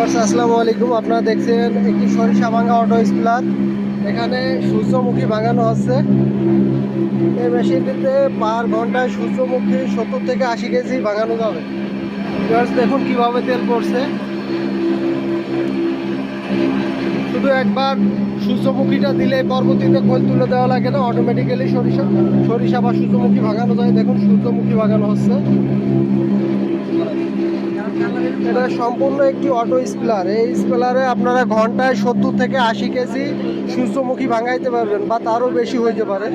আসসালামু আলাইকুম। আপনারা দেখছেন একটি সরিষা ভাঙা অটো স্প্লার। এখানে সূর্যমুখী ভাঙানো হচ্ছে। এই মেশিনটিতে পার ঘন্টায় সূর্যমুখী 70 থেকে 80 কেজি ভাঙানো যাবে। দেখুন কিভাবে তেল পড়ছে। শুধু একবার সূর্যমুখীটা দিলে পরবর্তীতে খোল তুলে দেওয়া লাগে না, অটোমেটিক্যালি সরিষা বা সূর্যমুখী ভাঙানো যায়। দেখুন সূর্যমুখী ভাঙানো হচ্ছে। এটা সম্পূর্ণ একটি অটো স্প্লার। এই স্প্লারে আপনারা ঘন্টায় 70 থেকে 80 কেজি সূর্যমুখী ভাঙাইতে পারবেন বা তারও বেশি হইতে পারে।